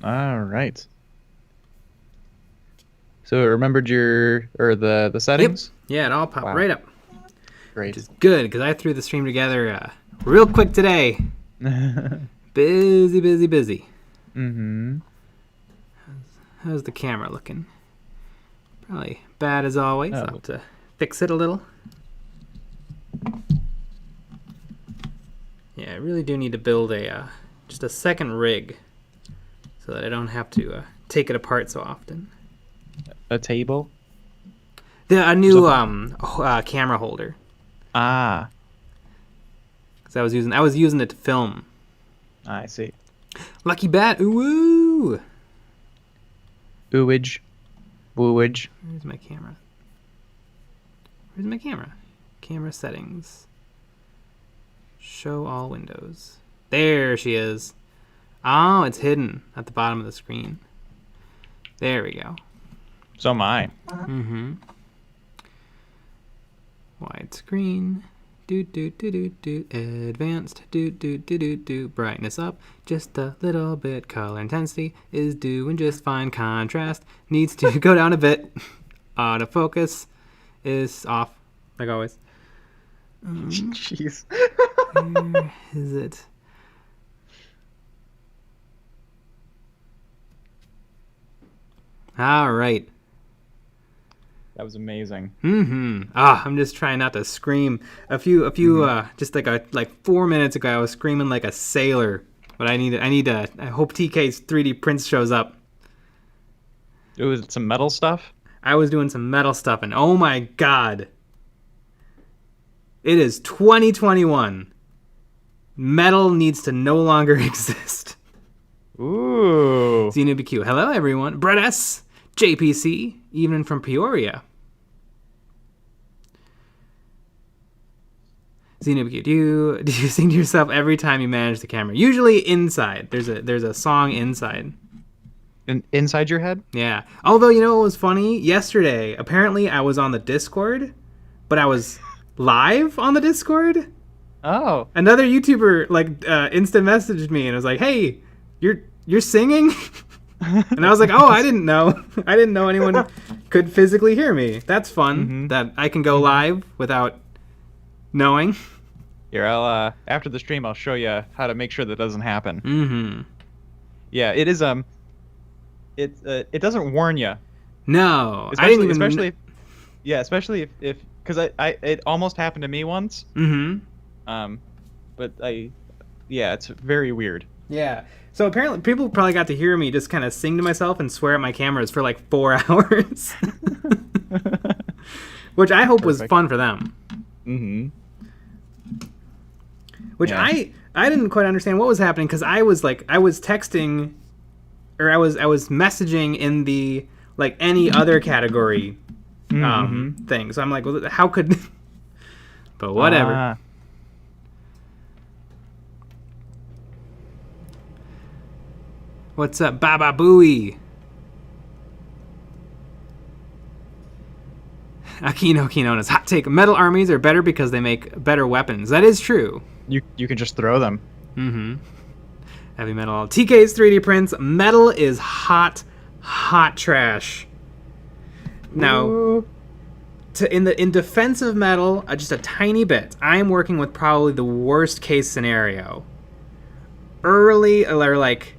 All right. So it remembered the settings? Yep. Yeah, it all popped Wow. right up. Great. Which is good, because I threw the stream together real quick today. Busy. Mm-hmm. How's the camera looking? Probably bad as always. I'll have to fix it a little. Yeah, I really do need to build just a second rig so that I don't have to take it apart so often. A table? A new camera holder. Ah. Because I was using it to film. I see. Lucky bat. Ooh. Ooage. Wooage. Where's my camera? Camera settings. Show all windows. There she is. Oh, it's hidden at the bottom of the screen. There we go. So am I. Mm-hmm. Widescreen. Do. Advanced. Do. Brightness up. Just a little bit. Color intensity is doing just fine. Contrast needs to go down a bit. Autofocus is off, like always. Jeez. Where is it? All right. That was amazing. Mm-hmm. I'm just trying not to scream. Just like 4 minutes ago, I was screaming like a sailor. But I hope TK's 3D prints shows up. It was some metal stuff? I was doing some metal stuff, and oh my god. It is 2021. Metal needs to no longer exist. Ooh. ZNubQ. Hello, everyone. Brett S. JPC, even from Peoria. ZNubQ, do you sing to yourself every time you manage the camera? Usually inside. There's a song inside. Inside your head? Yeah. Although, you know what was funny? Yesterday, apparently I was on the Discord, but I was live on the Discord. Oh. Another YouTuber instant messaged me and was like, "Hey, you're singing?" And I was like, "Oh, I didn't know. I didn't know anyone could physically hear me. That's fun that I can go live without knowing." Here, I'll after the stream I'll show you how to make sure that doesn't happen. Mm-hmm. Yeah, it is it doesn't warn you. No, Especially if because it almost happened to me once. Mm-hmm. But it's very weird. Yeah. So apparently people probably got to hear me just kind of sing to myself and swear at my cameras for like 4 hours. Which I hope was fun for them. Mm-hmm. Which I didn't quite understand what was happening, because I was texting, or I was messaging in the like any other category thing. So I'm like, well, how could but whatever. What's up, Baba Booey? Akino Kinona's hot take. Metal armies are better because they make better weapons. That is true. You can just throw them. Mm-hmm. Heavy metal. TK's 3D prints. Metal is hot trash. Now, in defense of metal, just a tiny bit, I am working with probably the worst case scenario. Early, or like,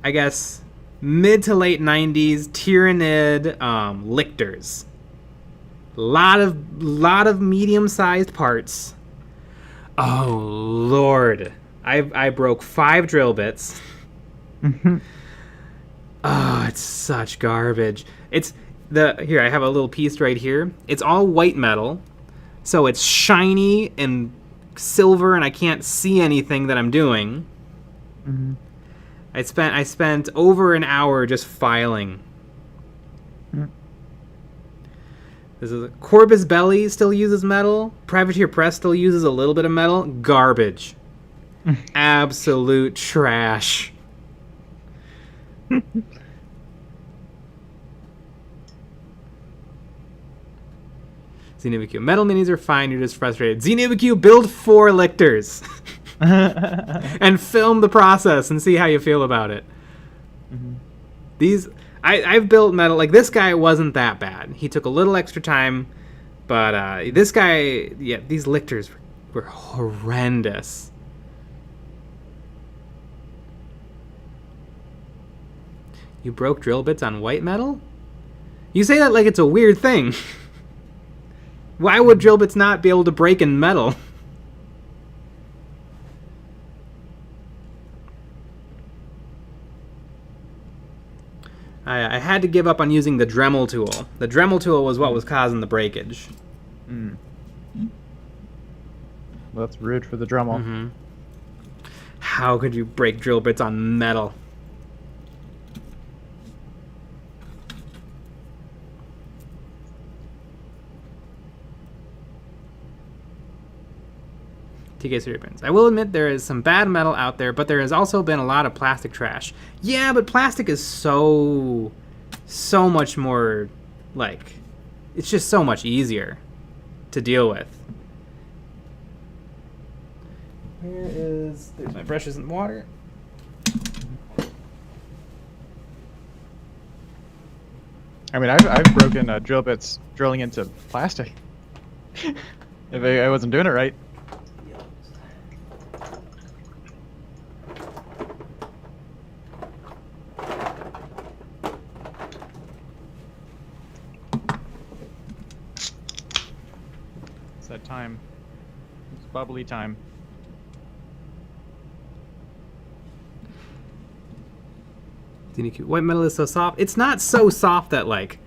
I guess, mid to late 90s Tyranid lictors. Lot of medium-sized parts. Oh Lord, I broke 5 drill bits. Oh, it's such garbage. Here I have a little piece right here. It's all white metal, so it's shiny and silver, and I can't see anything that I'm doing. Mm-hmm. I spent over an hour just filing. This is Corvus Belli still uses metal. Privateer Press still uses a little bit of metal. Garbage. Absolute trash. ZNubQ. Metal minis are fine, you're just frustrated. ZNubQ, build 4 lictors. And film the process and see how you feel about it. Mm-hmm. These, I've built metal, like this guy wasn't that bad. He took a little extra time, but this guy, yeah, these lictors were horrendous. You broke drill bits on white metal? You say that like it's a weird thing. Why would drill bits not be able to break in metal? I had to give up on using the Dremel tool. The Dremel tool was what was causing the breakage. Mm. Well, that's rude for the Dremel. Mm-hmm. How could you break drill bits on metal? TK Serpents. I will admit there is some bad metal out there, but there has also been a lot of plastic trash. Yeah, but plastic is so much more, like, it's just so much easier to deal with. There's my brushes and water. I mean, I've broken drill bits drilling into plastic. If I wasn't doing it right. It's that time. It's bubbly time. White metal is so soft. It's not so soft that like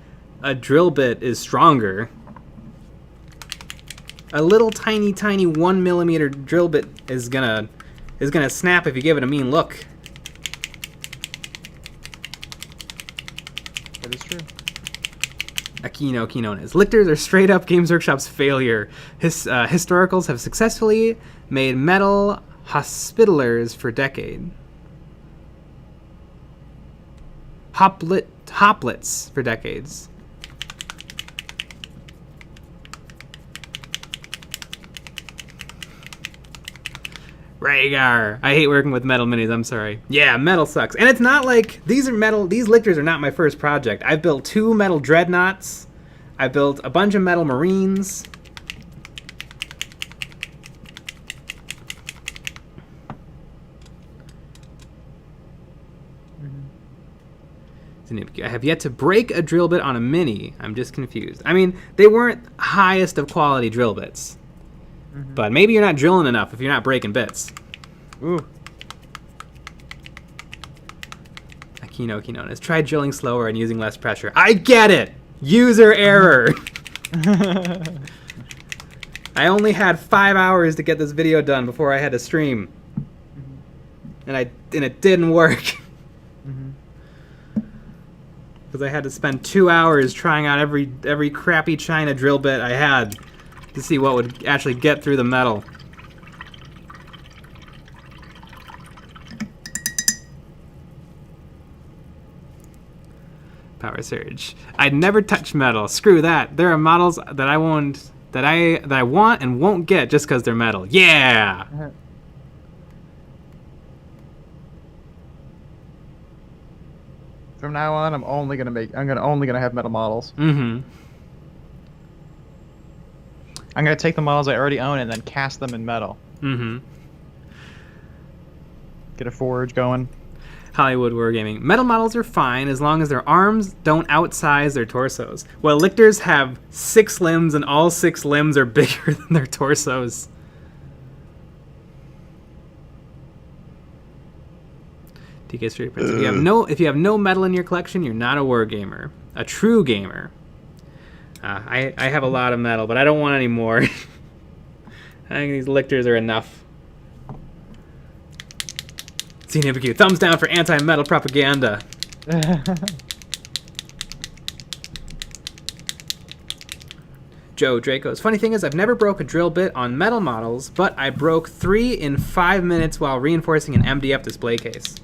a drill bit is stronger. A little tiny 1 millimeter drill bit is gonna snap if you give it a mean look. That is true. Aquino is. Lictors are straight up Games Workshop's failure. Historicals have successfully made metal hospitalers for decades. Hoplets for decades. Rhaegar. I hate working with metal minis, I'm sorry. Yeah, metal sucks. And it's not like, these lictors are not my first project. I've built 2 metal dreadnoughts. I built a bunch of metal marines. I have yet to break a drill bit on a mini. I'm just confused. I mean, they weren't highest of quality drill bits. Mm-hmm. But maybe you're not drilling enough if you're not breaking bits. Ooh. Aquino. Try drilling slower and using less pressure. I get it! User error! I only had 5 hours to get this video done before I had to stream. Mm-hmm. And it didn't work. Because I had to spend 2 hours trying out every crappy China drill bit I had to see what would actually get through the metal. Power surge. I'd never touch metal. Screw that. There are models that I want and won't get just because they're metal. Yeah. From now on, I'm only gonna have metal models. Mm-hmm. I'm gonna take the models I already own and then cast them in metal. Mm-hmm. Get a forge going. Hollywood Wargaming. Metal models are fine as long as their arms don't outsize their torsos. Well, lictors have 6 limbs and all 6 limbs are bigger than their torsos. TK Street Prince. If you have no metal in your collection, you're not a wargamer. A true gamer. I have a lot of metal, but I don't want any more. I think these lictors are enough. CNBQ, thumbs down for anti-metal propaganda. Joe Draco's. Funny thing is, I've never broke a drill bit on metal models, but I broke 3 in 5 minutes while reinforcing an MDF display case.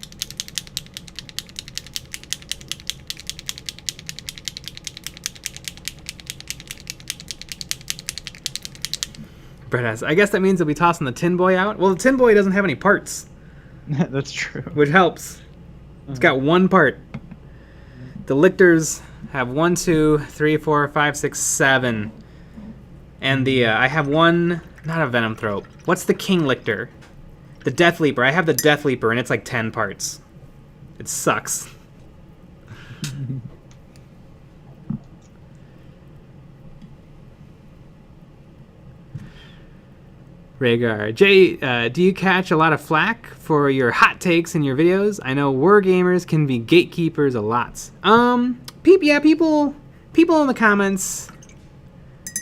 Brett has. I guess that means they'll be tossing the tin boy out. Well, the tin boy doesn't have any parts. That's true. Which helps. It's got one part. The lictors have 1, 2, 3, 4, 5, 6, 7. And the I have one, not a venom throat. What's the king lictor? The death leaper. I have the death leaper, and it's like 10 parts. It sucks. Rhaegar. Jay, do you catch a lot of flack for your hot takes in your videos? I know wargamers can be gatekeepers a lot. People in the comments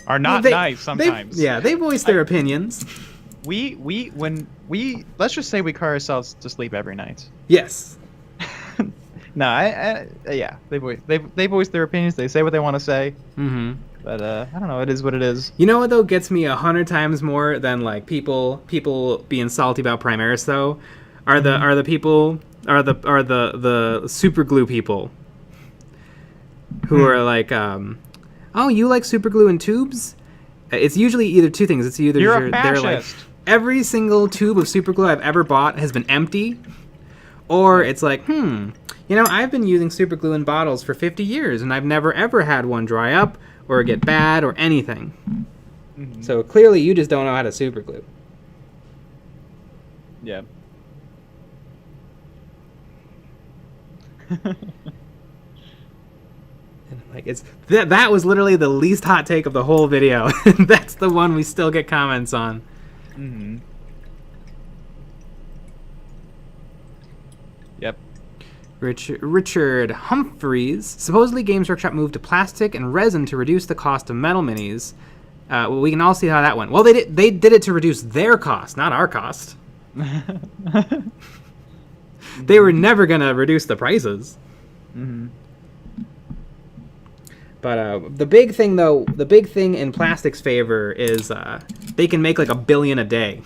are not nice sometimes. They voice their opinions. When we let's just say we cry ourselves to sleep every night. Yes. No, yeah, they voice their opinions. They say what they want to say. Mm-hmm. But I don't know. It is what it is. You know what though gets me 100 times more than like people being salty about Primaris though, are the super glue people who are like, oh, you like super glue in tubes? It's usually either two things. It's either you're a they're like fascist. Every single tube of super glue I've ever bought has been empty, or it's like, you know, I've been using super glue in bottles for 50 years and I've never ever had one dry up or get bad or anything. Mm-hmm. So clearly you just don't know how to super glue. Yeah. Like it's that was literally the least hot take of the whole video. That's the one we still get comments on. Mm-hmm. Yep. Richard Humphreys. Supposedly Games Workshop moved to plastic and resin to reduce the cost of metal minis. Well, we can all see how that went. Well, they did it to reduce their cost, not our cost. They were never going to reduce the prices. Mm-hmm. But the big thing, though, the big thing in plastic's favor is they can make like 1 billion a day,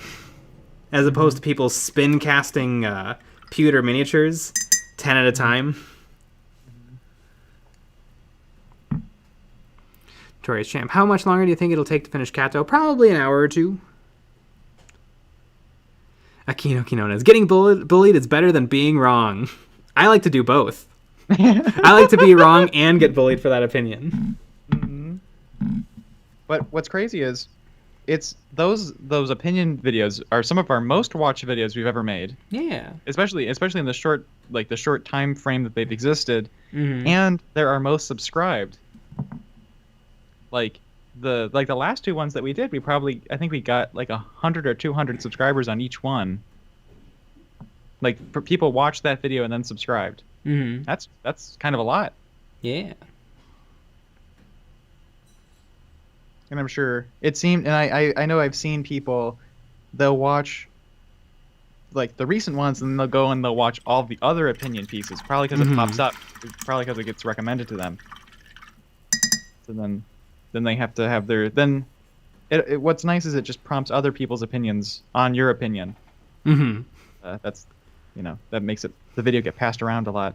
as opposed to people spin casting pewter miniatures 10 at a time. Tori's Champ. How much longer do you think it'll take to finish CATO? Probably an hour or two. Aquino Quinones. Getting bullied is better than being wrong. I like to do both. I like to be wrong and get bullied for that opinion. Mm-hmm. But what's crazy is, it's those opinion videos are some of our most watched videos we've ever made. Yeah. Especially in the short time frame that they've existed, mm-hmm. and they're our most subscribed. Like the last two ones that we did, I think we got like 100 or 200 subscribers on each one. Like people watched that video and then subscribed. Mm-hmm. That's kind of a lot. Yeah. And I'm sure it seemed, and I know I've seen people, they'll watch like the recent ones and they'll go and they'll watch all the other opinion pieces, probably because mm-hmm. it pops up, probably because it gets recommended to them. So then they have to have their, what's nice is it just prompts other people's opinions on your opinion. Mm-hmm. That's, that makes the video get passed around a lot.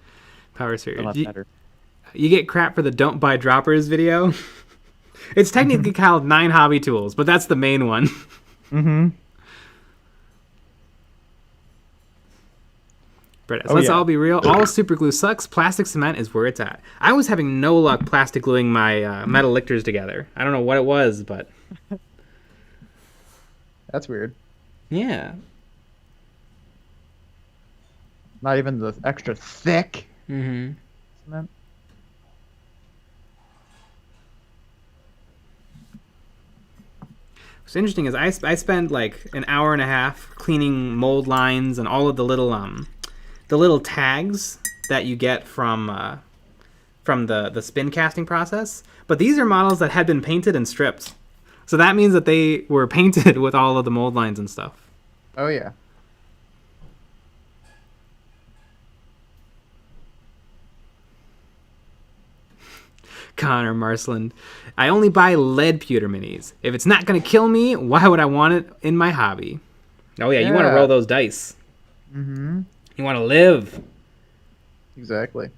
Power Series. A lot better. You get crap for the Don't Buy Droppers video. It's technically called 9 Hobby Tools, but that's the main one. Mm-hmm. But let's all be real. All super glue sucks. Plastic cement is where it's at. I was having no luck plastic gluing my metal lictors together. I don't know what it was, but... That's weird. Yeah. Not even the extra thick cement. What's interesting is I spend like an hour and a half cleaning mold lines and all of the little tags that you get from the spin casting process. But these are models that had been painted and stripped, so that means that they were painted with all of the mold lines and stuff. Oh yeah. Connor Marsland. I only buy lead pewter minis. If it's not going to kill me, why would I want it in my hobby? Oh, yeah, you want to roll those dice. Mm-hmm. You want to live. Exactly.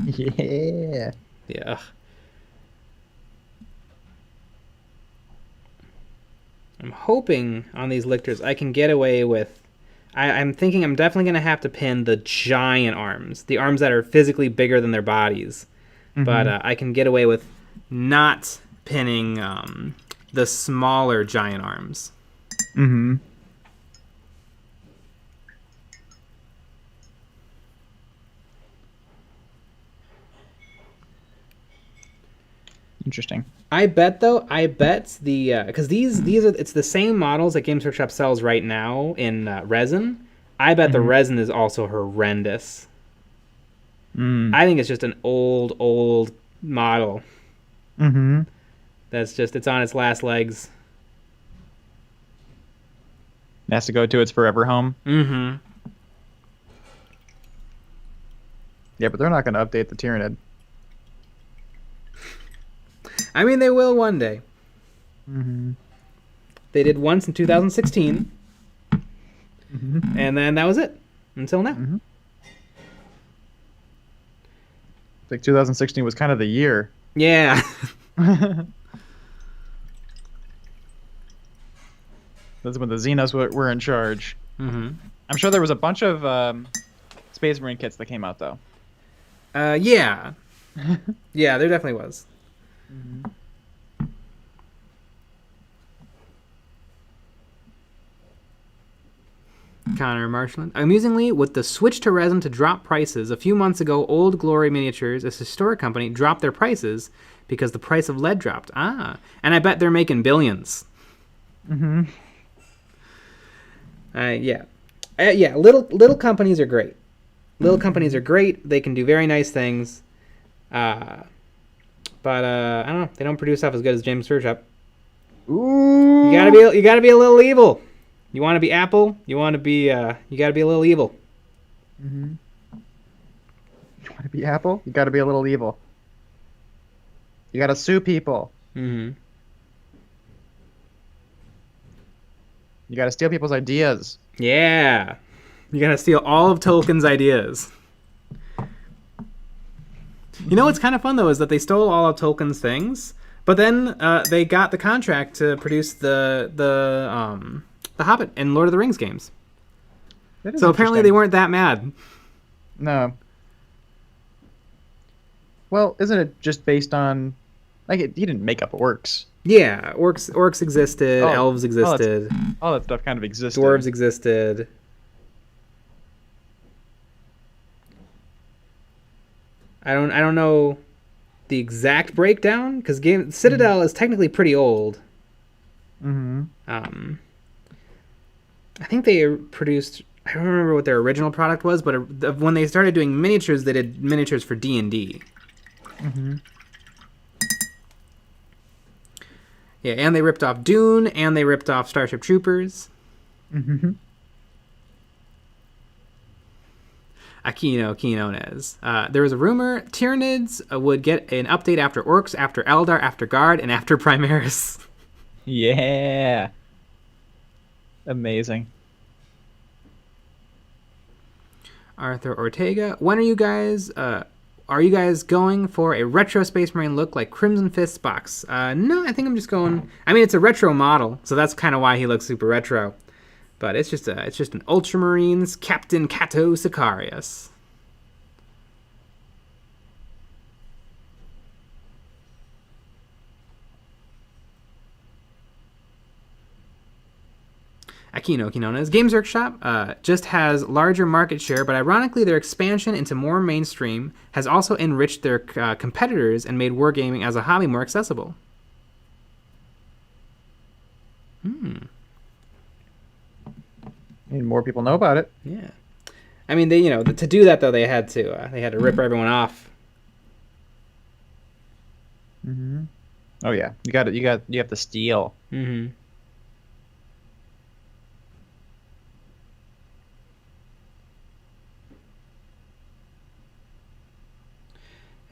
Yeah. Yeah. I'm hoping on these lictors I can get away with... I'm thinking I'm definitely going to have to pin the giant arms. The arms that are physically bigger than their bodies. But I can get away with not pinning the smaller giant arms. Mm-hmm. Interesting. I bet the because these are, it's the same models that Games Workshop sells right now in resin. I bet the resin is also horrendous. I think it's just an old model. That's just, it's on its last legs. It has to go to its forever home. Yeah, but they're not going to update the Tyranid. I mean, they will one day. They did once in 2016. And then that was it. Until now. I think 2016 was kind of the year. Yeah. That's when the Xenos were in charge. I'm sure there was a bunch of Space Marine kits that came out, though. Yeah. Yeah, there definitely was. Connor Marshland. Amusingly, with the switch to resin to drop prices, a few months ago, Old Glory Miniatures, a historic company, dropped their prices because the price of lead dropped. And I bet they're making billions. Yeah. Little companies are great. Little companies are great. They can do very nice things. But I don't know. They don't produce stuff as good as James Workshop. Ooh. You gotta be a little evil. You want to be Apple? You want to be? You gotta be a little evil. You want to be Apple? You gotta be a little evil. You gotta sue people. You gotta steal people's ideas. Yeah. You gotta steal all of Tolkien's ideas. You know what's kind of fun, though, is that they stole all of Tolkien's things, but then they got the contract to produce the Hobbit and Lord of the Rings games. So apparently they weren't that mad. No. Well, isn't it just based on... Like, he didn't make up orcs. Yeah, orcs existed, elves existed. All that stuff kind of existed. Dwarves existed. I don't know the exact breakdown, because Citadel is technically pretty old. I think they produced... I don't remember what their original product was, but when they started doing miniatures, they did miniatures for D&D. Yeah, and they ripped off Dune, and they ripped off Starship Troopers. Aquino Quinones. There was a rumor Tyranids would get an update after Orcs, after Eldar, after Guard, and after Primaris. Yeah. Amazing. Arthur Ortega. When are you guys... Are you guys going for a retro Space Marine look like Crimson Fist's box? No, I think I'm just going... I mean, it's a retro model, so that's kind of why he looks super retro. But it's just an Ultramarines Captain CATO SICARIUS. Aquino Quinones. Games Workshop just has larger market share, but ironically their expansion into more mainstream has also enriched their competitors and made wargaming as a hobby more accessible. I mean, more people know about it. Yeah. I mean, they to do that though they had to rip everyone off. Oh yeah, you have to steal.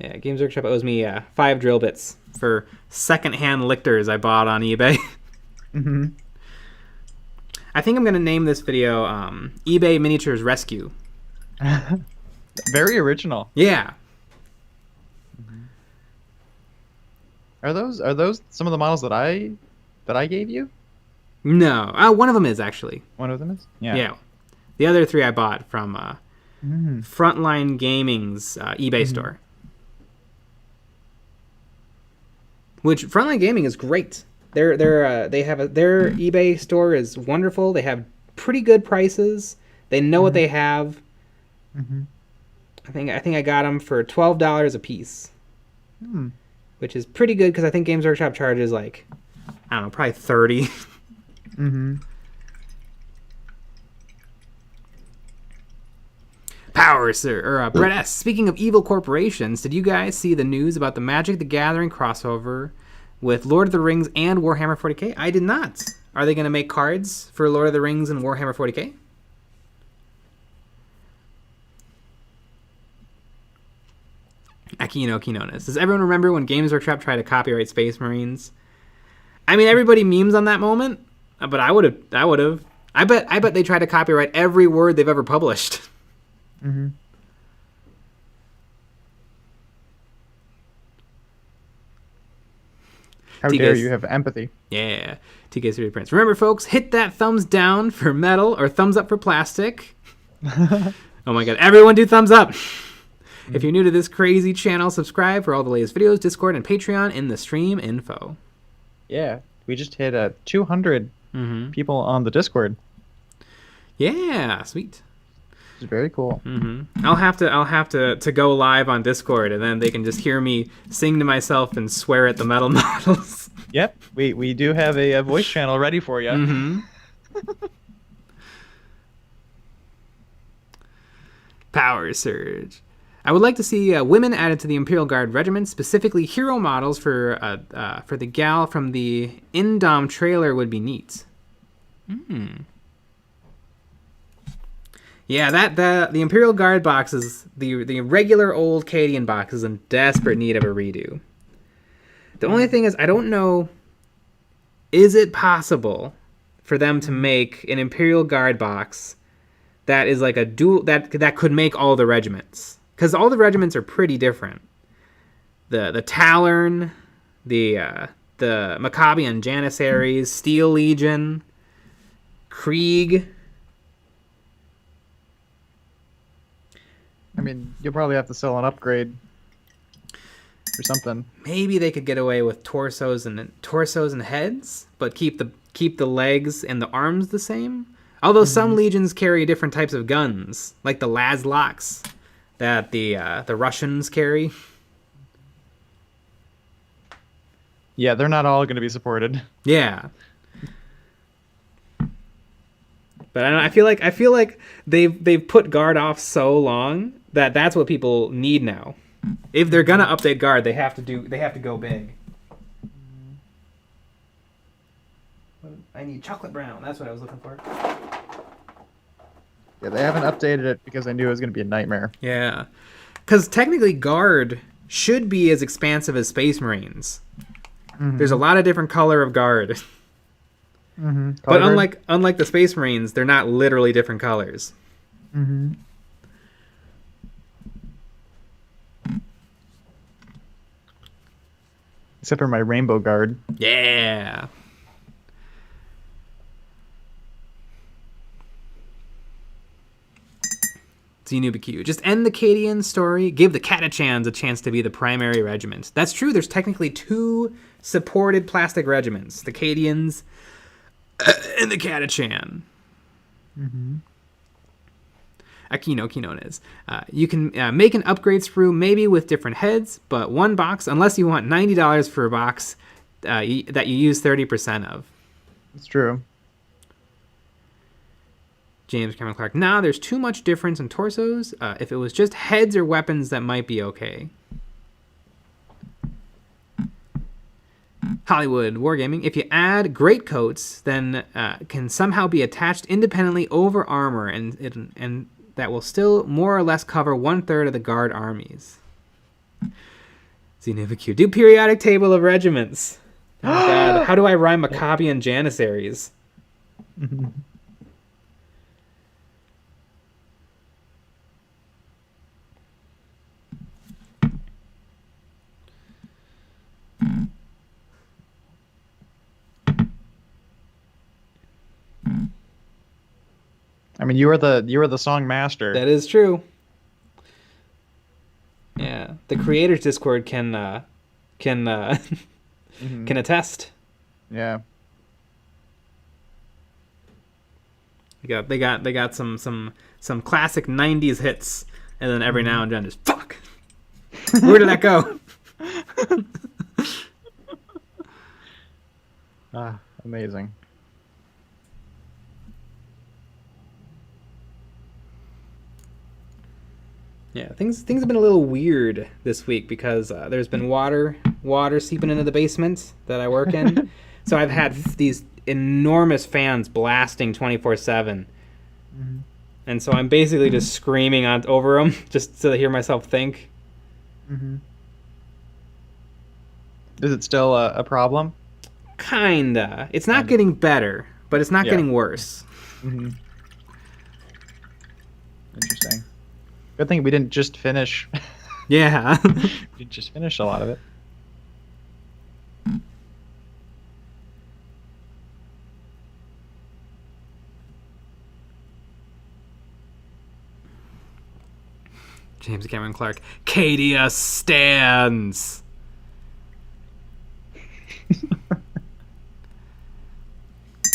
Yeah, Games Workshop owes me 5 drill bits for secondhand lictors I bought on eBay. I think I'm going to name this video eBay Miniatures Rescue. Very original. Yeah. Are those some of the models that I gave you? No. One of them is, actually. One of them is? Yeah. Yeah. The other 3 I bought from Mm-hmm. Frontline Gaming's eBay store. Which, Frontline Gaming is great. Their eBay store is wonderful. They have pretty good prices. They know what they have. Mm-hmm. I think I got them for $12 a piece. Hmm. Which is pretty good because I think Games Workshop charges like, I don't know, probably 30. Mm-hmm. Power, sir. Brett S. Speaking of evil corporations, did you guys see the news about the Magic the Gathering crossover with Lord of the Rings and Warhammer 40k? I did not. Are they going to make cards for Lord of the Rings and Warhammer 40k? Aquino Quinones. Does everyone remember when Games Workshop tried to copyright Space Marines? I mean, everybody memes on that moment, but I would have. I bet they tried to copyright every word they've ever published. Mm-hmm. How dare you have empathy? Yeah. TK3 Prince. Remember, folks, hit that thumbs down for metal or thumbs up for plastic. Oh my god. Everyone do thumbs up. If you're new to this crazy channel, subscribe for all the latest videos, Discord, and Patreon in the stream info. Yeah. We just hit 200 people on the Discord. Yeah. Sweet. It's very cool. Mm-hmm. I'll have to go live on Discord, and then they can just hear me sing to myself and swear at the metal models. Yep, we do have a voice channel ready for you. Mm-hmm. Power Surge. I would like to see women added to the Imperial Guard regiment, specifically hero models for the gal from the Indom trailer would be neat. Yeah, the Imperial Guard boxes, the regular old Cadian box is in desperate need of a redo. The only thing is, I don't know, is it possible for them to make an Imperial Guard box that is like a dual, that could make all the regiments? Because all the regiments are pretty different. The Talern, the Maccabian Janissaries, Steel Legion, Krieg. I mean, you'll probably have to sell an upgrade or something. Maybe they could get away with torsos and heads, but keep the legs and the arms the same. Although some legions carry different types of guns, like the Lazloks that the Russians carry. Yeah, they're not all going to be supported. Yeah. But I feel like they've put Guard off so long that that's what people need now. If they're gonna update Guard, they have to go big. I need chocolate brown. That's what I was looking for. Yeah, they haven't updated it because I knew it was going to be a nightmare. Yeah, because technically Guard should be as expansive as Space Marines. There's a lot of different color of Guard. But unlike the Space Marines, they're not literally different colors. Except for my Rainbow Guard. Yeah. Zenubaq. Just end the Cadian story. Give the Catachans a chance to be the primary regiment. That's true. There's technically 2 supported plastic regiments. The Cadians and the Catachan. Aquino Quinones. You can make an upgrade sprue maybe with different heads, but one box, unless you want $90 for a box that you use 30% of. It's true. James Cameron Clark. Nah, there's too much difference in torsos. If it was just heads or weapons, that might be okay. Hollywood Wargaming. If you add greatcoats, then can somehow be attached independently over armor, and that will still more or less cover 1/3 of the Guard armies. Zenubaq. Do periodic table of regiments. Oh my god. How do I rhyme Maccabian Janissaries? I mean, you were the song master. That is true. Yeah, the creators Discord can Mm-hmm. can attest. Yeah. They got some classic '90s hits, and then every now and then just fuck. Where did that go? Amazing. Yeah, things have been a little weird this week because there's been water seeping into the basement that I work in. So I've had these enormous fans blasting 24/7. Mm-hmm. And so I'm basically just screaming over them just to hear myself think. Mm-hmm. Is it still a problem? Kinda. It's not getting better, but it's not getting worse. Mm-hmm. Interesting. Good thing we didn't just finish. Yeah. We just finished a lot of it. James Cameron Clark. Cadia stands.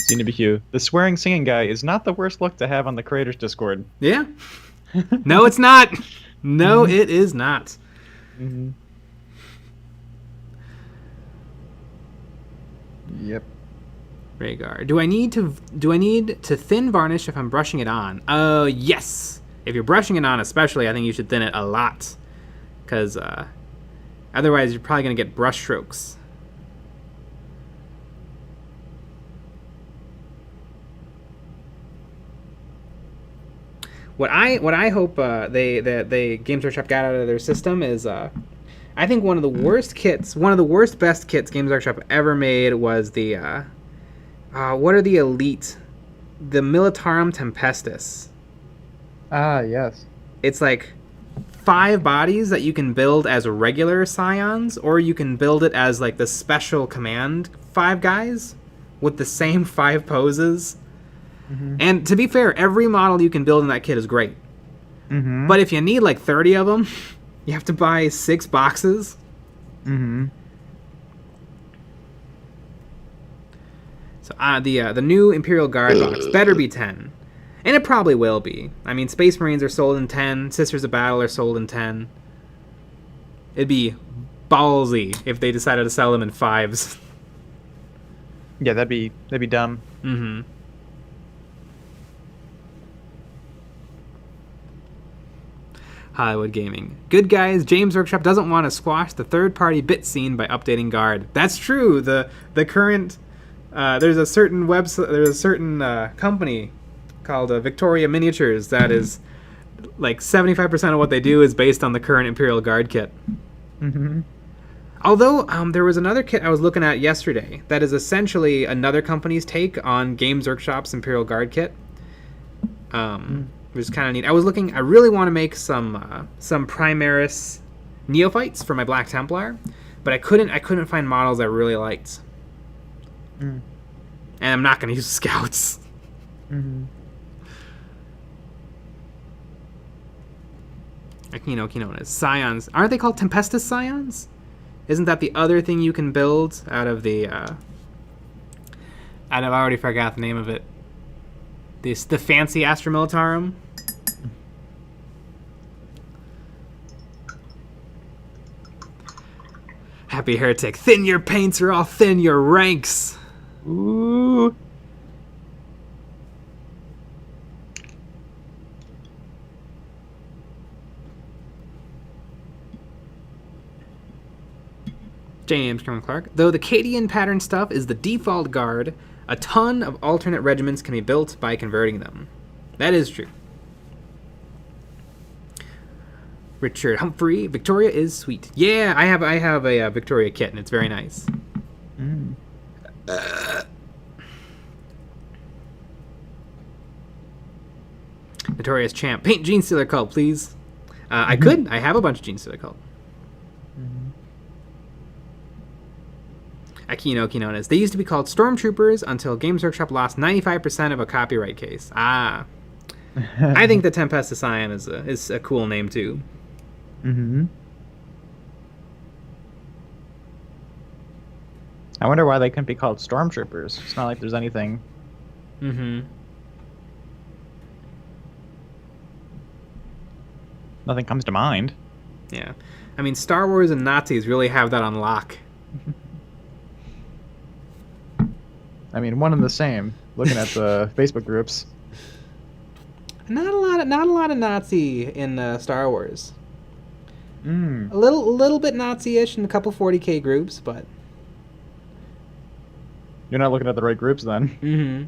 CNBQ. The swearing singing guy is not the worst look to have on the creators Discord. Yeah. No, it's not. No, it is not. Mm-hmm. Yep. Rhaegar. Do I need to thin varnish if I'm brushing it on? Yes. If you're brushing it on especially, I think you should thin it a lot. Because otherwise you're probably going to get brush strokes. What I hope they Games Workshop got out of their system is I think one of the worst best kits Games Workshop ever made was the what are the elite, the Militarum Tempestus. Yes. It's like 5 bodies that you can build as regular scions, or you can build it as like the special command 5 guys with the same 5 poses. Mm-hmm. And to be fair, every model you can build in that kit is great. Mm-hmm. But if you need like 30 of them, you have to buy 6 boxes. Mm-hmm. So the new Imperial Guard box better be 10. And it probably will be. I mean, Space Marines are sold in 10. Sisters of Battle are sold in 10. It'd be ballsy if they decided to sell them in 5s. Yeah, that'd be dumb. Mm-hmm. Hollywood Gaming. Good guys, James Workshop doesn't want to squash the third-party bit scene by updating Guard. That's true. The current there's a certain company called Victoria Miniatures that is like 75% of what they do is based on the current Imperial Guard kit. Mm-hmm. Although there was another kit I was looking at yesterday that is essentially another company's take on Games Workshop's Imperial Guard kit. Which is kind of neat. I really want to make some Primaris Neophytes for my Black Templar, but I couldn't find models I really liked. And I'm not going to use Scouts. Mm-hmm. Scions. Aren't they called Tempestus Scions? Isn't that the other thing you can build out of the... I already forgot the name of it. The fancy Astra Militarum. Happy Heretic. Thin your paints or I'll thin your ranks. Ooh. James Cameron Clark. Though the Cadian pattern stuff is the default guard, a ton of alternate regiments can be built by converting them. That is true. Richard Humphrey. Victoria is sweet. Yeah, I have a Victoria kit, and it's very nice. Notorious Champ. Paint Gene Stealer Cult, please. I could. I have a bunch of Gene Stealer Cult. Aquino Quinones. They used to be called Stormtroopers until Games Workshop lost 95% of a copyright case. I think the Tempest Scion is a cool name too. Mm-hmm. I wonder why they couldn't be called stormtroopers. It's not like there's anything. Mm-hmm. Nothing comes to mind. Yeah. I mean, Star Wars and Nazis really have that on lock. I mean, one and the same. Looking at the Facebook groups. Not a lot of Nazi in Star Wars. Mm. A little bit Nazi-ish in a couple 40k groups, but You're not looking at the right groups then. mm-hmm.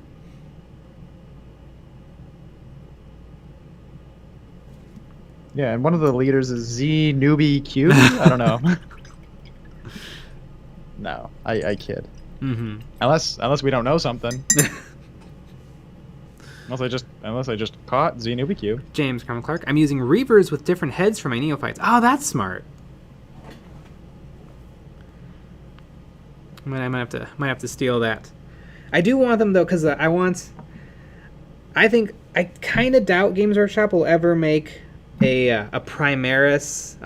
Yeah, and one of the leaders is Z Newbie Q. I don't know. No, I kid. Mm-hmm. Unless we don't know something. Unless I just caught Z Newbie Q. James Carmen Clark. I'm using Reavers with different heads for my neophytes. Oh, that's smart. I might have to steal that. I do want them though, because I kind of doubt Games Workshop will ever make a Primaris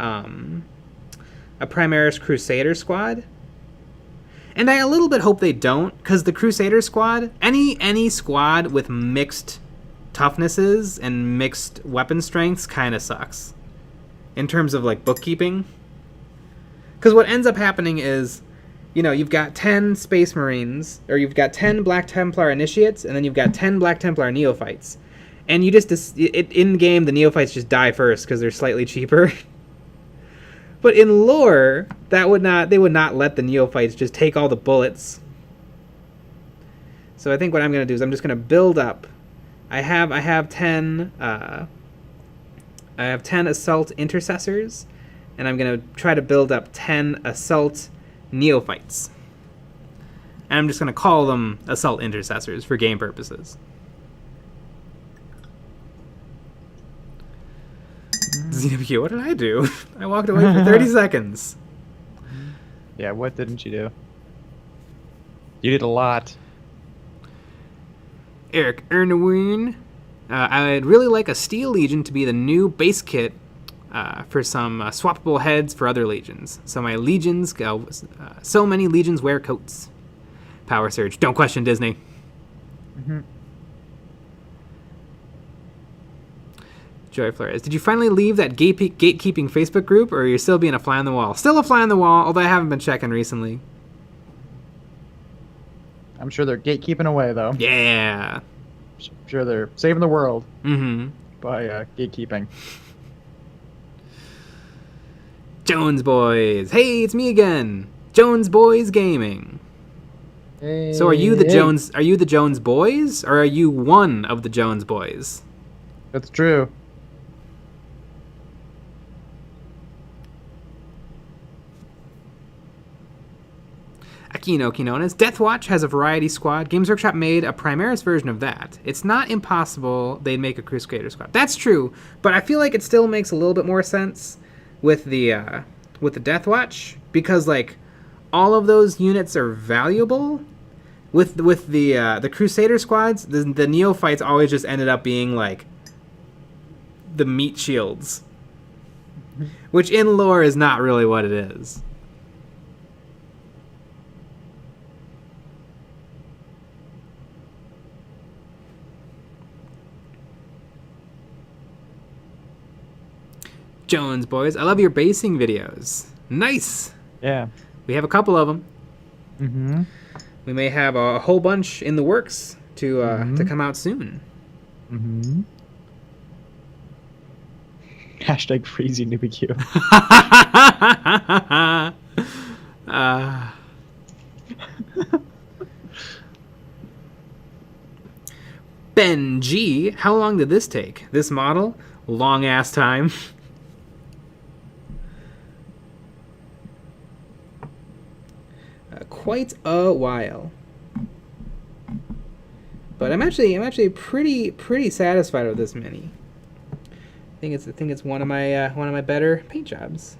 Crusader squad. And I a little bit hope they don't, because the Crusader squad, any squad with mixed toughnesses and mixed weapon strengths kind of sucks in terms of like bookkeeping. Because what ends up happening is, you know, you've got 10 Space Marines, or you've got 10 Black Templar Initiates, and then you've got 10 Black Templar Neophytes. And you just, in game, the Neophytes just die first because they're slightly cheaper. But in lore, they would not let the Neophytes just take all the bullets. So I think what I'm going to do is I'm just going to build up. I have 10 Assault Intercessors, and I'm going to try to build up 10 Assault Neophytes. And I'm just going to call them Assault Intercessors for game purposes. ZW, what did I do? I walked away for 30 seconds. Yeah, what didn't you do? You did a lot. Eric Erneween. I'd really like a Steel Legion to be the new base kit for some swappable heads for other legions. So my legions go. So many legions wear coats. Power Surge. Don't question Disney. Mm-hmm. Joy Flores. Did you finally leave that gatekeeping Facebook group, or are you still being a fly on the wall? Still a fly on the wall, although I haven't been checking recently. I'm sure they're gatekeeping away, though. Yeah. I'm sure they're saving the world Mm-hmm. by gatekeeping. Jones Boys. Hey, it's me again. Jones Boys Gaming. Hey, So are you the Jones? Are you the Jones Boys, or are you one of the Jones Boys? That's true. Aquino Quinones. Deathwatch has a variety squad. Games Workshop made a Primaris version of that. It's not impossible they'd make a Crusader squad. That's true, but I feel like it still makes a little bit more sense with the Deathwatch, because like all of those units are valuable. With the Crusader squads, the Neophytes always just ended up being like the meat shields, which in lore is not really what it is. Jones Boys, I love your basing videos. Nice. Yeah. We have a couple of them. Mm-hmm. We may have a whole bunch in the works to come out soon. Mm-hmm. Hashtag Freezy Newbie Q. Ben G, how long did this take? This model? Long ass time. Quite a while. But I'm actually pretty satisfied with this mini. I think it's one of my better paint jobs.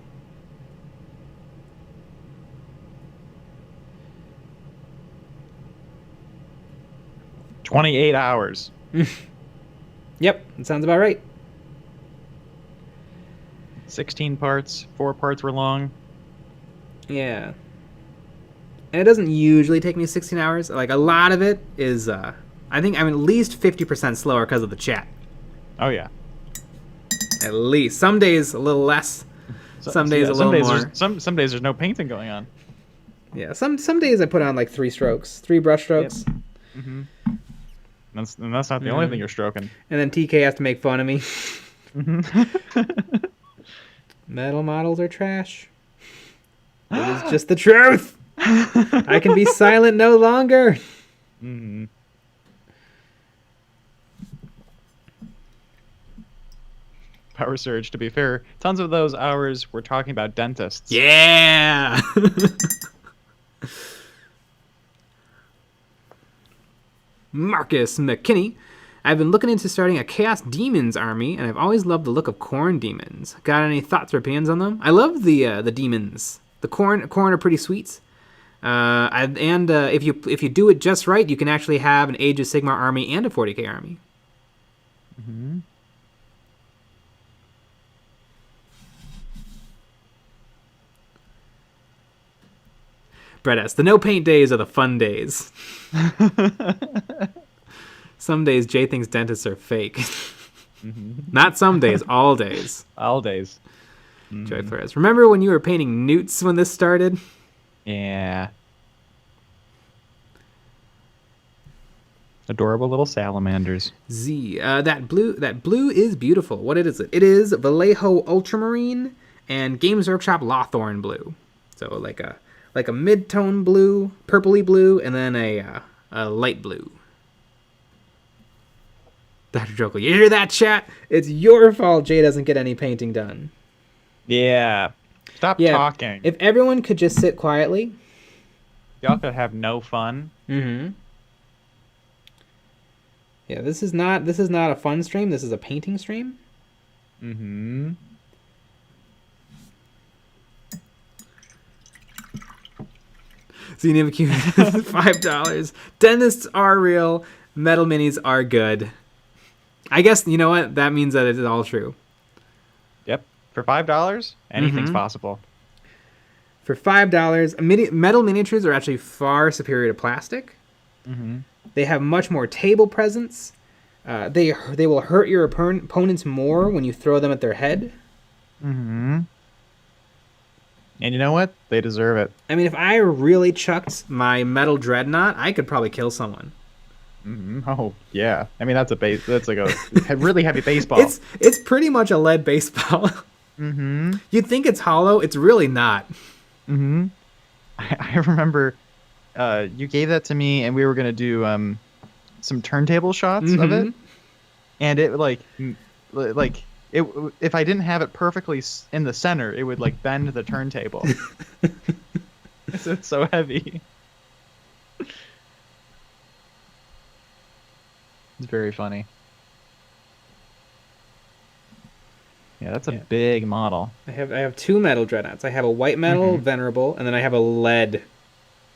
$28 hours. Yep, that sounds about right. 16 parts, 4 parts were long. Yeah. And it doesn't usually take me 16 hours. Like, a lot of it is, I think I'm at least 50% slower because of the chat. Oh yeah. At least. Some days a little less. Some days a little more. Some days there's no painting going on. Yeah, some days I put on like 3 strokes, 3 brush strokes. Yep. Mm-hmm. And that's not the only thing you're stroking. And then TK has to make fun of me. Metal models are trash. It is just the truth. I can be silent no longer. Mm-hmm. Power surge. To be fair, tons of those hours we're talking about dentists. Yeah. Marcus McKinney. I've been looking into starting a Chaos Demons army, and I've always loved the look of Khorne demons. Got any thoughts or opinions on them? I love the demons. The Khorne are pretty sweet. If you do it just right, you can actually have an Age of Sigmar army and a 40k army. Mm-hmm. Brett S. The no paint days are the fun days. Some days Jay thinks dentists are fake. Mm-hmm. Not some days, all days. All days. Mm-hmm. Joy Flores. Remember when you were painting newts when this started? Yeah. Adorable little salamanders. Z. That blue is beautiful. What is it? It is Vallejo Ultramarine and Games Workshop Lawthorn blue. So like a mid-tone blue, purpley blue, and then a light blue. Dr. Jokel, you hear that, chat? It's your fault Jay doesn't get any painting done. Yeah. Stop talking. If everyone could just sit quietly. Y'all could have no fun. Mm-hmm. Yeah, this is not a fun stream. This is a painting stream. Mm-hmm. ZNMQ, $5. Dentists are real. Metal minis are good. I guess, you know what? That means that it is all true. Yep. For $5, anything's possible. For $5, metal miniatures are actually far superior to plastic. Mm-hmm. They have much more table presence. They will hurt your opponents more when you throw them at their head. Mm-hmm. And you know what? They deserve it. I mean, if I really chucked my metal dreadnought, I could probably kill someone. Mm-hmm. Oh yeah. I mean, that's like a really heavy baseball. It's pretty much a lead baseball. Mm-hmm. You'd think it's hollow. It's really not. Mm-hmm. I remember you gave that to me, and we were gonna do some turntable shots of it, and it like it, if I didn't have it perfectly in the center, it would like bend the turntable. It's so heavy. It's very funny. Yeah, that's a big model. I have 2 metal dreadnoughts. I have a white metal venerable, and then I have a lead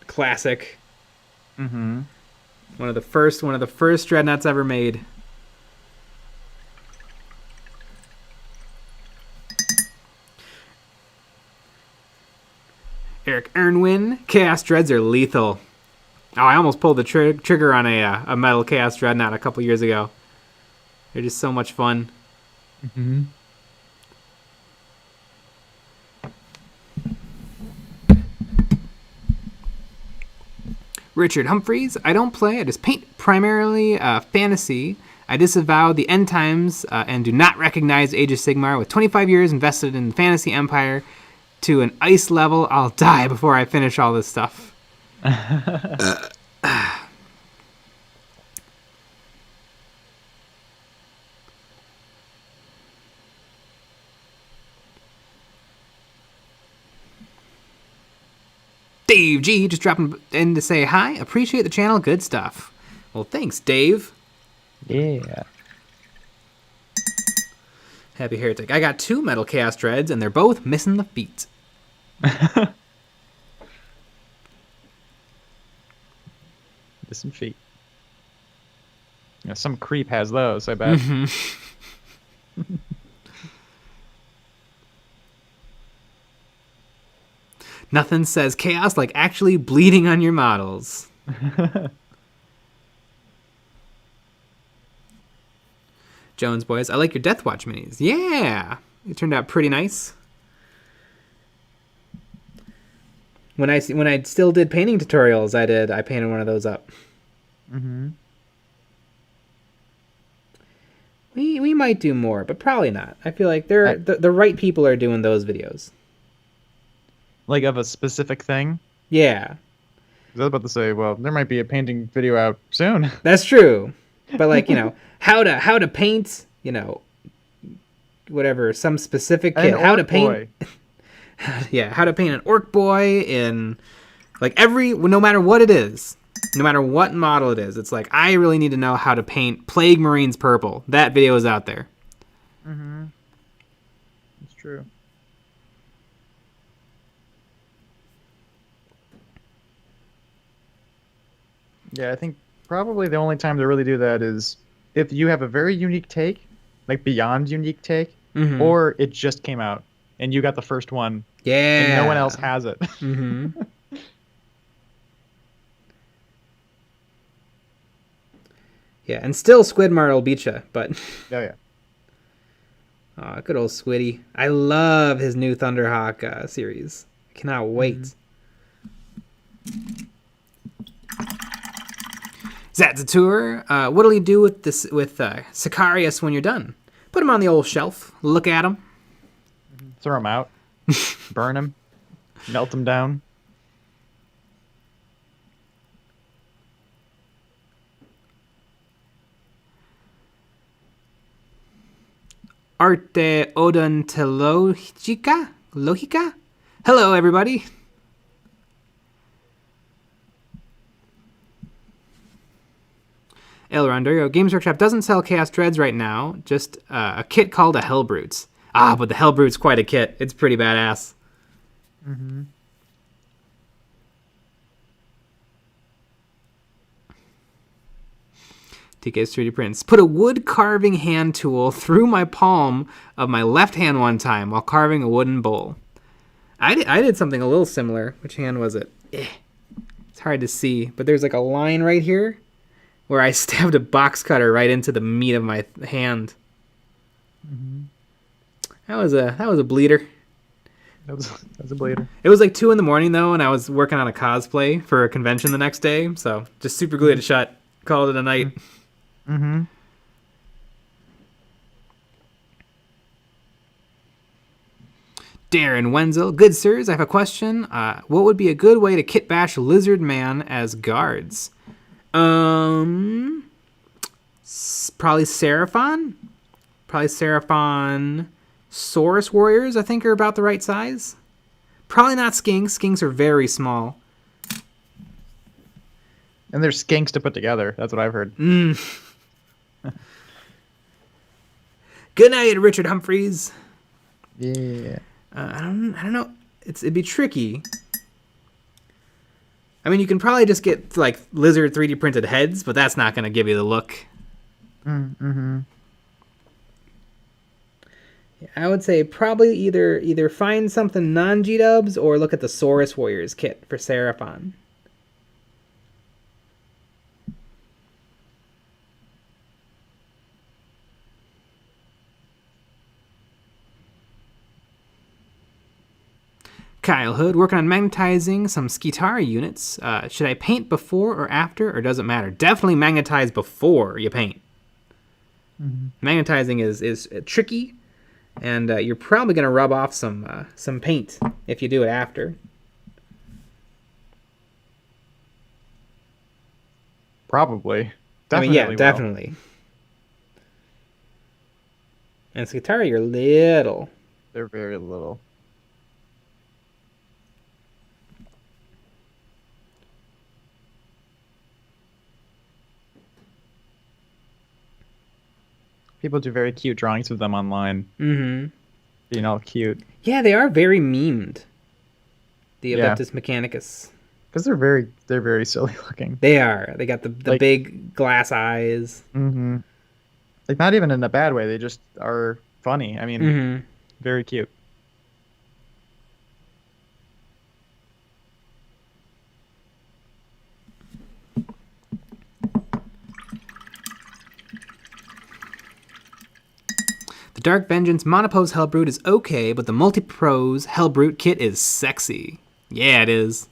classic. Mm-hmm. One of the first dreadnoughts ever made. Eric Ernwin, Chaos Dreads are lethal. Oh, I almost pulled the trigger on a metal Chaos Dreadnought a couple years ago. They're just so much fun. Mm-hmm. Richard Humphreys, I don't play, I just paint primarily fantasy. I disavow the end times and do not recognize Age of Sigmar. With 25 years invested in the fantasy empire to an ice level, I'll die before I finish all this stuff. Dave G just dropping in to say hi. Appreciate the channel. Good stuff. Well, thanks, Dave. Yeah. Happy Heretic. I got 2 Metal Chaos Dreads, and they're both missing the feet. Missing feet. Yeah, some creep has those, I bet. Nothing says chaos like actually bleeding on your models. Jones boys, I like your Death Watch minis. Yeah, it turned out pretty nice. When I still did painting tutorials, I painted one of those up. We might do more, but probably not. I feel like the right people are doing those videos. Like of a specific thing? Yeah. I was about to say, well, there might be a painting video out soon. That's true. But like, how to paint, whatever, some specific kit. How to paint yeah, how to paint an orc boy in like no matter what it is. No matter what model it is, it's like, I really need to know how to paint Plague Marines purple. That video is out there. It's true. Yeah, I think probably the only time to really do that is if you have a very unique take, like beyond unique take, or it just came out and you got the first one. Yeah. And no one else has it. Yeah, and still Squidmar will beat you, but... Oh, yeah. Aw, good old Squiddy. I love his new Thunderhawk series. I cannot wait. Zatzatur, what'll you do with Sicarius when you're done? Put him on the old shelf. Look at him. Throw him out. Burn him. Melt him down. Arte Logica? Hello, everybody. El Rondario, Games Workshop doesn't sell Chaos Dreads right now, just a kit called a Hellbrutes. Ah, but the Hellbrute's quite a kit. It's pretty badass. TK's 3D prints. Put a wood carving hand tool through my palm of my left hand one time while carving a wooden bowl. I did something a little similar. Which hand was it? It's hard to see, but there's like a line right here where I stabbed a box cutter right into the meat of my hand. That was a bleeder. That was a bleeder. It was like 2 a.m. though, and I was working on a cosplay for a convention the next day, so just super glued it shut. Called it a night. Darren Wenzel, good sirs, I have a question. What would be a good way to kit bash Lizard Man as guards? Probably Seraphon. Saurus Warriors, I think, are about the right size. Probably not Skinks. Skinks are very small. And there's skinks to put together. That's what I've heard. Good night, Richard Humphreys. Yeah. I don't know. It'd be tricky. I mean, you can probably just get like lizard 3D printed heads, but that's not going to give you the look. I would say probably either find something non-G-dubs or look at the Saurus Warriors kit for Seraphon. Kyle Hood, working on magnetizing some Skitari units. Should I paint before or after, or does it matter? Definitely magnetize before you paint. Magnetizing is tricky, and you're probably going to rub off some paint if you do it after. Probably. Definitely. I mean, yeah, definitely. And Skitari are little. They're very little. People do very cute drawings of them online. Being all cute. Yeah, they are very memed. The Adeptus Mechanicus. Because they're very silly looking. They are. They got the Like, big glass eyes. mm-hmm. Like not even in a bad way. They just are funny. I mean, Mm-hmm. very cute. The Dark Vengeance Monopose Hellbrute is okay, but the Multi-Pros Hellbrute kit is sexy. Yeah, it is.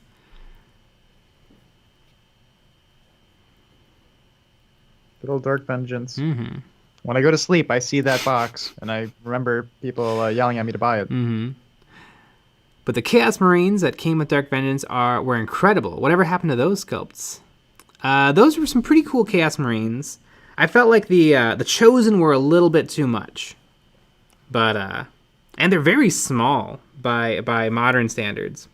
Good old Dark Vengeance. Mm-hmm. When I go to sleep, I see that box, and I remember people yelling at me to buy it. Mm-hmm. But the Chaos Marines that came with Dark Vengeance were incredible. Whatever happened to those sculpts? Those were some pretty cool Chaos Marines. I felt like the Chosen were a little bit too much. But and they're very small by modern standards.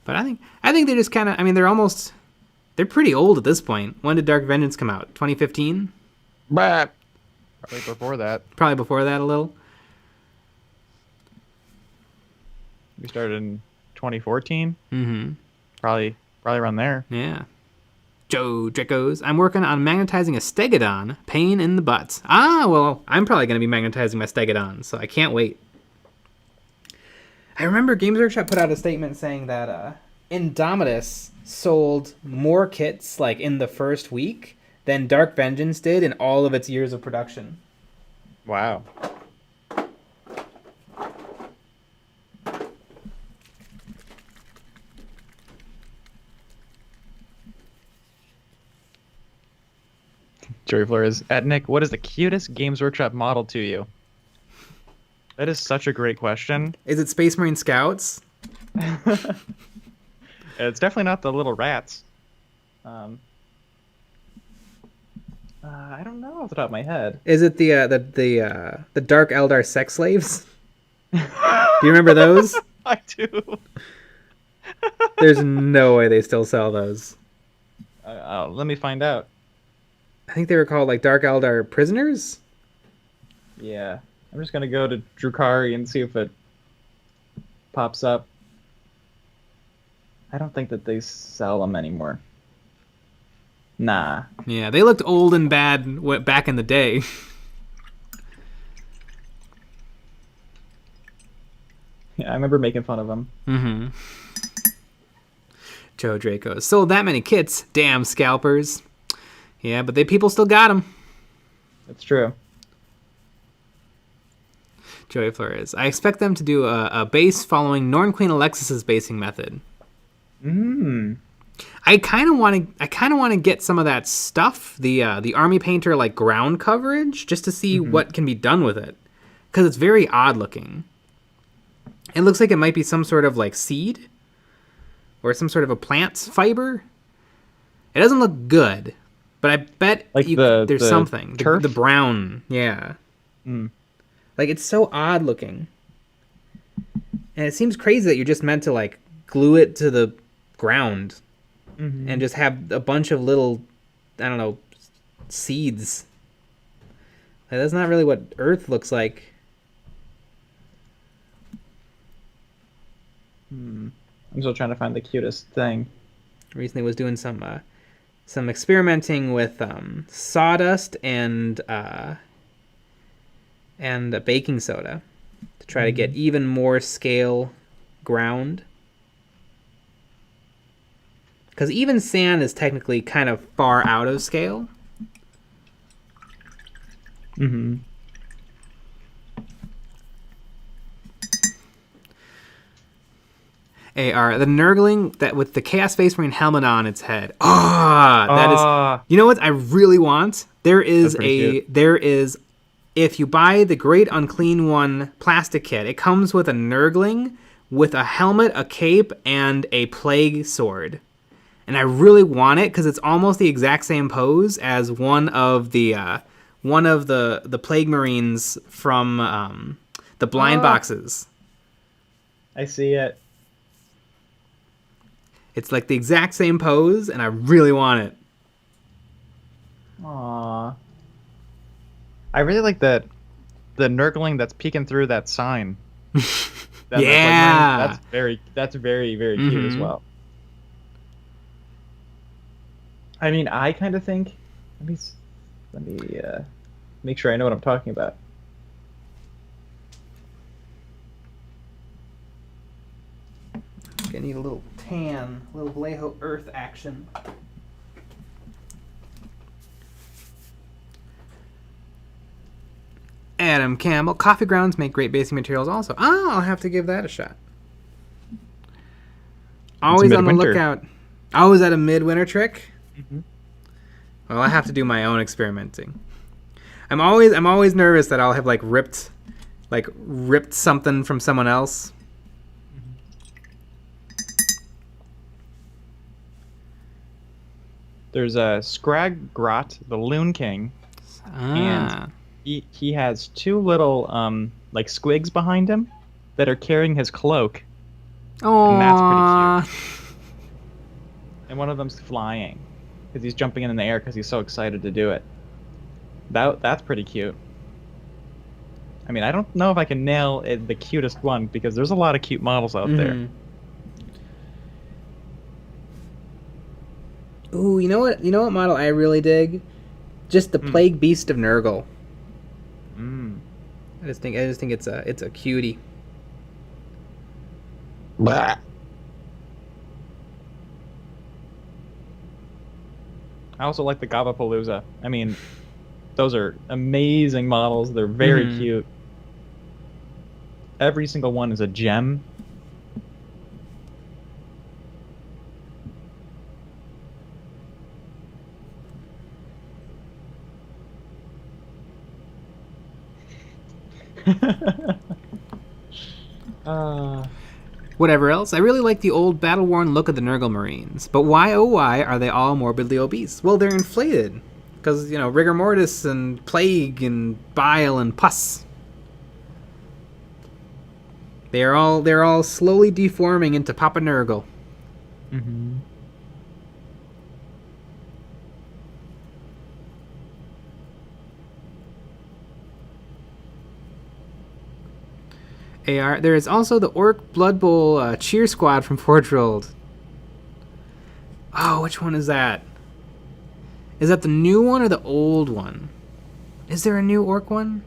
But I think they're just kind of, I mean, they're pretty old at this point. When did Dark Vengeance come out? 2015? Bah. Probably before that. Probably before that a little. We started in 2014. Mm-hmm. Probably around there. Yeah. Joe Dracos. I'm working on magnetizing a Stegodon. Pain in the butt. Ah, well, I'm probably going to be magnetizing my Stegodon, so I can't wait. I remember Games Workshop put out a statement saying that Indomitus sold more kits like in the first week than Dark Vengeance did in all of its years of production. Wow. Joey Flores at Nick, what is the cutest Games Workshop model to you? That is such a great question. Is it Space Marine Scouts? It's definitely not the little rats. I don't know off the top of my head. Is it the Dark Eldar sex slaves? Do you remember those? I do. There's no way they still sell those. Let me find out. I think they were called like Dark Eldar prisoners. Yeah, I'm just gonna go to Drukari and see if it pops up. I don't think that they sell them anymore. Nah. Yeah, they looked old and bad back in the day. Yeah, I remember making fun of them. Mm-hmm. Joe Draco. Sold that many kits. Damn scalpers. Yeah, but people still got them. That's true. Joey Flores. I expect them to do a base following Norn Queen Alexis's basing method. I kind of want to get some of that stuff, the Army Painter like ground coverage, just to see what can be done with it, because it's very odd looking. It looks like it might be some sort of like seed or some sort of a plant fiber. It doesn't look good, but I bet like there's something. Turf? The brown, yeah. Like it's so odd looking, and it seems crazy that you're just meant to like glue it to the ground and just have a bunch of little, I don't know, seeds. Like, that's not really what Earth looks like. I'm still trying to find the cutest thing. Recently was doing some experimenting with sawdust and baking soda to try to get even more scale ground. Because even sand is technically kind of far out of scale. AR, the Nurgling that with the Chaos Space Marine helmet on its head. That is. You know what I really want? There is if you buy the Great Unclean One plastic kit, it comes with a Nurgling with a helmet, a cape, and a plague sword. And I really want it because it's almost the exact same pose as one of the Plague Marines from the blind boxes. I see it. It's like the exact same pose, and I really want it. Aww. I really like the Nurgling that's peeking through that sign. That Yeah. That's very very cute as well. I mean, I kind of think. Let me make sure I know what I'm talking about. I need a little tan, a little Vallejo Earth action. Adam Campbell. Coffee grounds make great basing materials also. Oh, I'll have to give that a shot. Always on the lookout. Oh, is that a midwinter trick? Mm-hmm. Well, I have to do my own experimenting. I'm always nervous that I'll have ripped something from someone else. There's a Scrag Grot, the Loon King, and he has two little squigs behind him that are carrying his cloak. Oh, and that's pretty cute. And one of them's flying because he's jumping in the air because he's so excited to do it. That's pretty cute. I mean, I don't know if I can nail the cutest one because there's a lot of cute models out there. Ooh, you know what model I really dig? Just the Plague Beast of Nurgle. I just think it's a cutie. Blah. I also like the Gavapalooza. I mean, those are amazing models. They're very cute. Every single one is a gem. Whatever else, I really like the old battle-worn look of the Nurgle Marines. But why, oh why, are they all morbidly obese? Well, they're inflated. Because, rigor mortis and plague and bile and pus. They're all slowly deforming into Papa Nurgle. Mm-hmm. There is also the Orc Blood Bowl cheer squad from Forge World. Oh, which one is that? Is that the new one or the old one? Is there a new Orc one?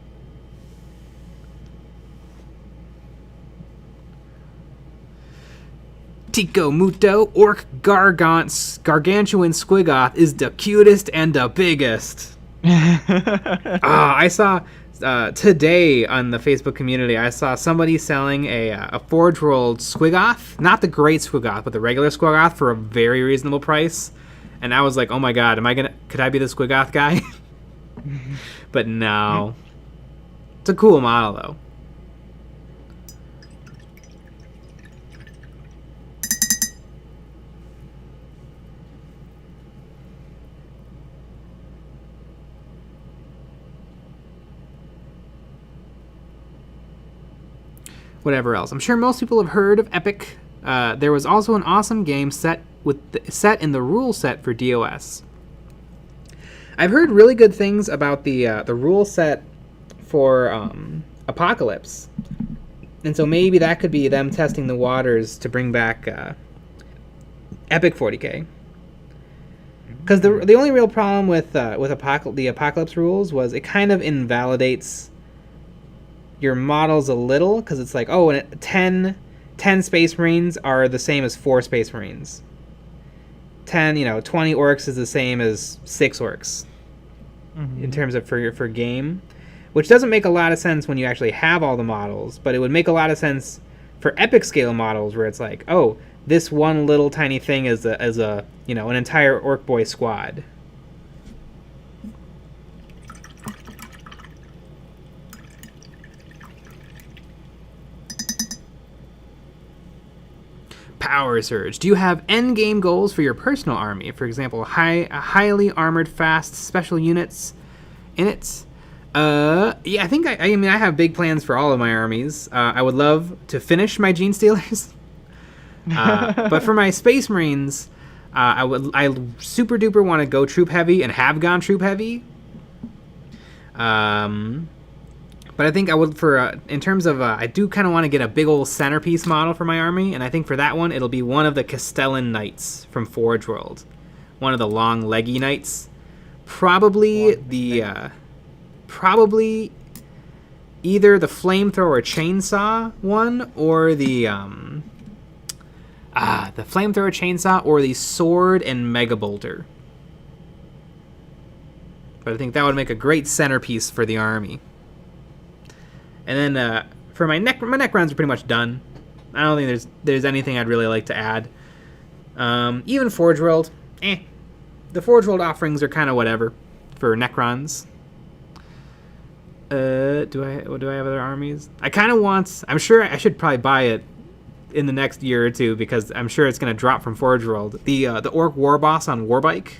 Tico Muto, Orc Gargantuan Squigoth is the cutest and the biggest. I saw... today on the Facebook community, I saw somebody selling a Forge World Squigoth, not the great Squigoth, but the regular Squigoth for a very reasonable price. And I was like, oh my god, could I be the Squigoth guy? But no. It's a cool model though. Whatever else. I'm sure most people have heard of Epic. There was also an awesome game set in the rule set for DOS. I've heard really good things about the rule set for Apocalypse, and so maybe that could be them testing the waters to bring back Epic 40k. Because the only real problem with the Apocalypse rules was it kind of invalidates your models a little, because it's like, oh, and 10 Space Marines are the same as 4 Space Marines. 20 orcs is the same as 6 orcs. In terms of for game, which doesn't make a lot of sense when you actually have all the models, but it would make a lot of sense for epic scale models where it's like, oh, this one little tiny thing is an entire orc boy squad. Power Surge. Do you have end game goals for your personal army? For example, highly armored, fast special units in it. Yeah, I think I have big plans for all of my armies. I would love to finish my Gene Stealers, but for my Space Marines, I super duper want to go troop heavy and have gone troop heavy. But I think I would, for in terms of, I do kind of want to get a big old centerpiece model for my army, and I think for that one, it'll be one of the Castellan Knights from Forge World. One of the long, leggy knights. Probably probably either the flamethrower chainsaw one, or the flamethrower chainsaw, or the sword and mega bolter. But I think that would make a great centerpiece for the army. And then for my Necrons are pretty much done. I don't think there's anything I'd really like to add. Even Forge World, The Forge World offerings are kind of whatever for Necrons. Do I have other armies? I kind of want. I'm sure I should probably buy it in the next year or two, because I'm sure it's going to drop from Forge World. The Orc War Boss on Warbike.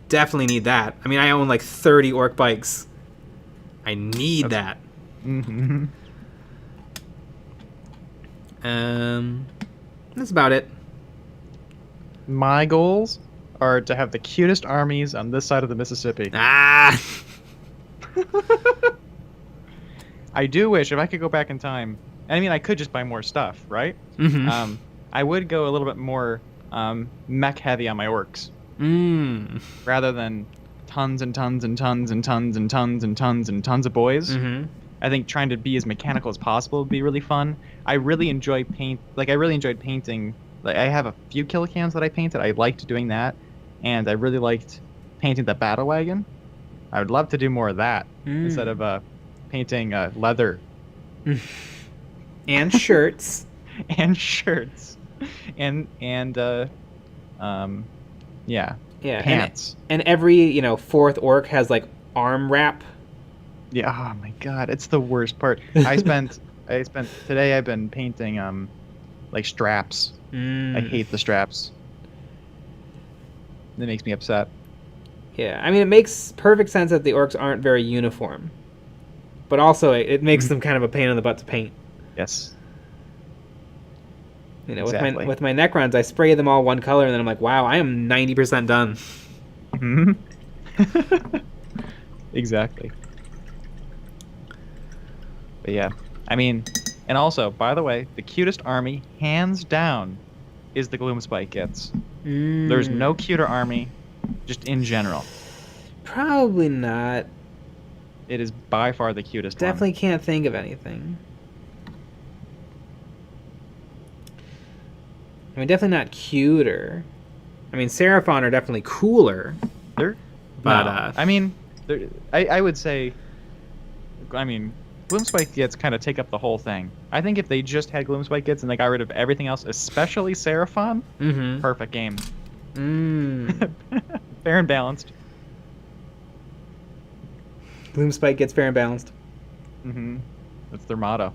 Definitely need that. I mean, I own like 30 Orc bikes. I need that. Mm-hmm. That's about it. My goals are to have the cutest armies on this side of the Mississippi. Ah. I do wish if I could go back in time. I mean, I could just buy more stuff, right? Mm-hmm. I would go a little bit more mech heavy on my orcs, rather than tons and tons and tons and tons and tons and tons and tons of boys. Mm-hmm. I think trying to be as mechanical as possible would be really fun. I really enjoy I really enjoyed painting. Like, I have a few kill cams that I painted. I liked doing that, and I really liked painting the battle wagon. I would love to do more of that instead of painting leather and shirts and shirts and pants. And every fourth orc has like arm wrap. Yeah. Oh my god, it's the worst part. I spent today. I've been painting like straps. I hate the straps. It makes me upset. Yeah, I mean, it makes perfect sense that the orcs aren't very uniform, but also it makes them kind of a pain in the butt to paint. Yes. Exactly. with my Necrons, I spray them all one color, and then I'm like, wow, I am 90% done. Mm-hmm. Exactly. But yeah, I mean, and also, by the way, the cutest army, hands down, is the Gloomspike Gits. There's no cuter army, just in general. Probably not. It is by far the cutest Definitely one. Can't think of anything. I mean, definitely not cuter. I mean, Seraphon are definitely cooler. I mean, I would say, I mean, Gloomspike Gits kind of take up the whole thing. I think if they just had Gloomspike Gits and they got rid of everything else, especially Seraphon, perfect game. Fair and balanced. Gloomspike gets fair and balanced. That's their motto.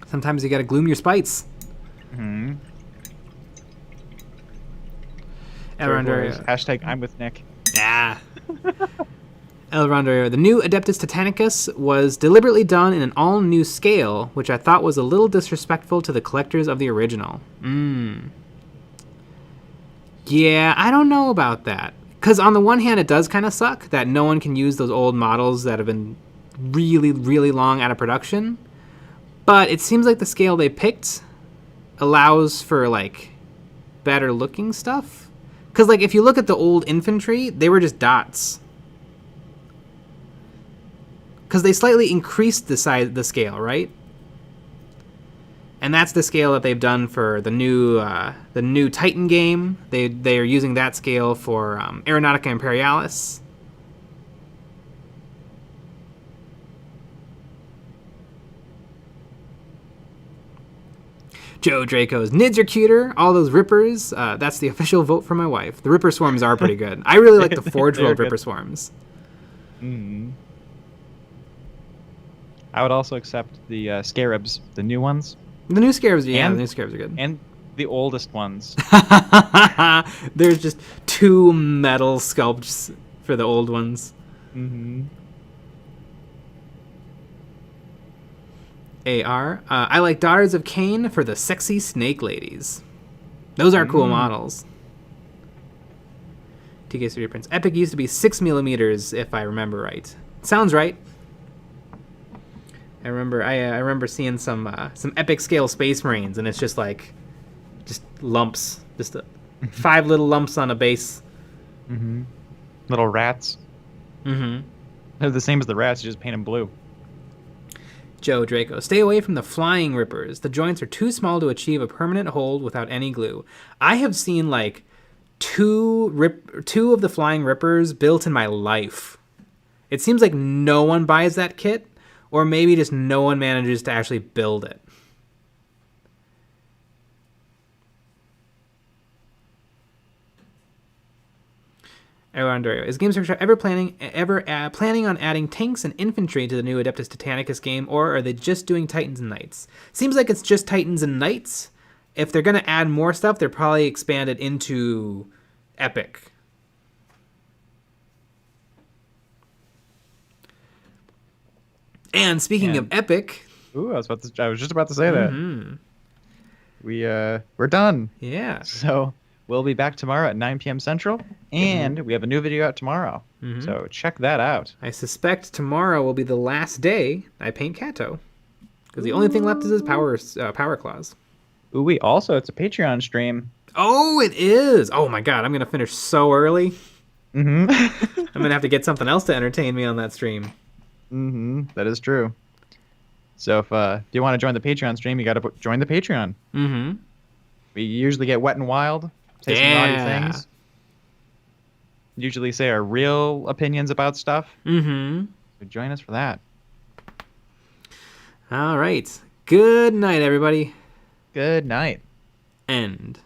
Sometimes you gotta gloom your spites. Elrond, hashtag I'm with Nick. Elrond, the new Adeptus Titanicus was deliberately done in an all-new scale, which I thought was a little disrespectful to the collectors of the original. Yeah, I don't know about that. Because on the one hand, it does kind of suck that no one can use those old models that have been really, really long out of production. But it seems like the scale they picked allows for, like, better looking stuff. Because, like, if you look at the old infantry, they were just dots. Because they slightly increased the scale, right? And that's the scale that they've done for the new Titan game. They are using that scale for Aeronautica Imperialis. Joe Draco's Nids are cuter. All those Rippers. That's the official vote for my wife. The Ripper Swarms are pretty good. I really like the Forge World Ripper Swarms. I would also accept the Scarabs, the new ones. The new Scarabs, the new Scarabs are good. And the oldest ones. There's just 2 metal sculpts for the old ones. AR. I like Daughters of Cain for the sexy snake ladies. Those are cool models. TK3D prints. Epic used to be 6mm, if I remember right. Sounds right. I remember seeing some epic scale Space Marines, and it's just like, just lumps, just 5 little lumps on a base. Mm-hmm. Little rats. Mm-hmm. They're the same as the rats. You just paint them blue. Joe Draco, stay away from the flying rippers. The joints are too small to achieve a permanent hold without any glue. I have seen like two of the flying rippers built in my life. It seems like no one buys that kit, or maybe just no one manages to actually build it. Is Games Workshop ever planning on adding tanks and infantry to the new Adeptus Titanicus game, or are they just doing Titans and Knights? Seems like it's just Titans and Knights. If they're going to add more stuff, they're probably expanded into Epic. And speaking of Epic... Ooh, I was just about to say that. We're done. Yeah. So... we'll be back tomorrow at 9 p.m. Central, and we have a new video out tomorrow. So check that out. I suspect tomorrow will be the last day I paint CATO, because the only thing left is his power claws. Ooh, it's a Patreon stream. Oh, it is! Oh my god, I'm going to finish so early. Mm-hmm. I'm going to have to get something else to entertain me on that stream. Mm-hmm. That is true. So if you want to join the Patreon stream, you got to join the Patreon. Mm-hmm. We usually get wet and wild. Say some naughty things. Usually say our real opinions about stuff. Mm-hmm. So join us for that. All right. Good night, everybody. Good night. End.